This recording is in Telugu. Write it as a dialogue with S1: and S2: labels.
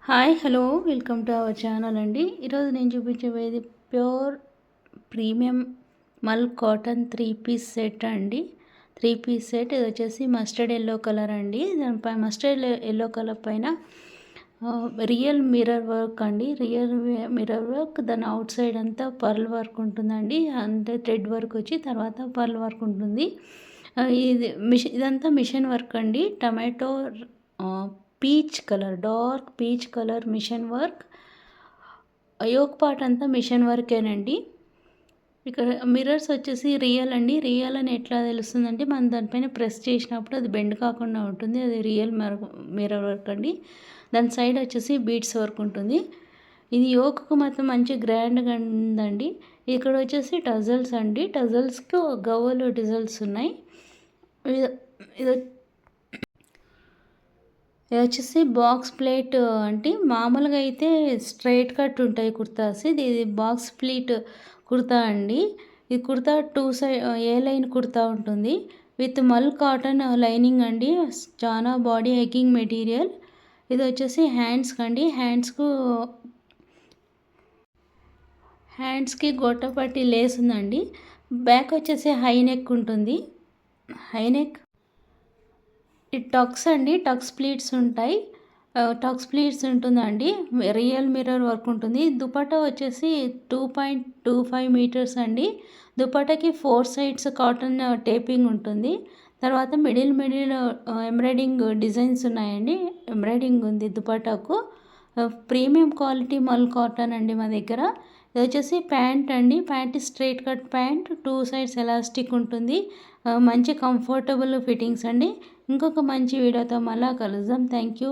S1: Hi hello welcome to our channel అండి. ఈరోజు నేను చూపించబోయేది ప్యూర్ ప్రీమియం మల్ కాటన్ 3 పీస్ సెట్ అండి. 3 పీస్ సెట్. ఇది వచ్చేసి మస్టర్డ్ ఎల్లో కలర్ అండి. దానిపై మస్టర్డ్ ఎల్లో కలర్ పైన రియల్ మిర్రర్ వర్క్ అండి. రియల్ మిర్రర్ వర్క్, దాని అవుట్ సైడ్ అంతా పర్ల్ వర్క్ ఉంటుందండి. అంటే థ్రెడ్ వర్క్ వచ్చి తర్వాత పర్ల్ వర్క్ ఉంటుంది. ఇదంతా మిషన్ వర్క్ అండి. Tomato peach colour, dark peach colour machine work. Yoke part అంతా మిషన్ వర్కేనండి. ఇక్కడ మిర్రర్స్ వచ్చేసి రియల్ అండి. రియల్ అని ఎట్లా తెలుస్తుందంటే మనం దానిపైన ప్రెస్ చేసినప్పుడు అది బెండ్ కాకుండా ఉంటుంది. అది రియల్ మిర్రర్ వర్క్ అండి. దాని సైడ్ వచ్చేసి బీడ్స్ వర్క్ ఉంటుంది. ఇది యోక్కు మాత్రం మంచి గ్రాండ్గా ఉందండి. ఇక్కడ వచ్చేసి టజల్స్ అండి. టజల్స్కి గవ్వలు డిజల్స్ ఉన్నాయి. ఇది వచ్చేసి బాక్స్ ప్లేట్ అంటే మామూలుగా అయితే స్ట్రైట్ కట్ ఉంటాయి కుర్తాస్. ఇది బాక్స్ ప్లీట్ కుర్తా అండి. ఈ కుర్తా 2 సైడ్ ఏ లైన్ కుర్తా ఉంటుంది విత్ మల్ కాటన్ లైనింగ్ అండి. చాలా బాడీ ఎగ్గింగ్ మెటీరియల్. ఇది వచ్చేసి హ్యాండ్స్కి అండి. హ్యాండ్స్కి గొట్టపట్టి లేస్ ఉందండి. బ్యాక్ వచ్చేసి హై నెక్ ఉంటుంది. హై నెక్ ఈ టక్స్ అండి. టక్స్ ప్లీట్స్ ఉంటాయి. టక్స్ ప్లీట్స్ ఉంటుందండి. రియల్ మిర్రర్ వర్క్ ఉంటుంది. దుపట్టా వచ్చేసి 2.25 మీటర్స్ అండి. దుపట్టాకి 4 సైడ్స్ కాటన్ టేపింగ్ ఉంటుంది. తర్వాత మిడిల్ ఎంబ్రాయిడింగ్ డిజైన్స్ ఉన్నాయండి. ఎంబ్రాయిడింగ్ ఉంది దుపట్టాకు. ప్రీమియం క్వాలిటీ మల్ కాటన్ అండి మా దగ్గర. ఇది వచ్చేసి ప్యాంట్ అండి. Pant straight cut pant, 2 sides elastic ఉంటుంది. మంచి కంఫర్టబుల్ ఫిట్టింగ్స్ అండి. ఇంకొక మంచి వీడియోతో మళ్ళా కలుద్దాం. Thank you.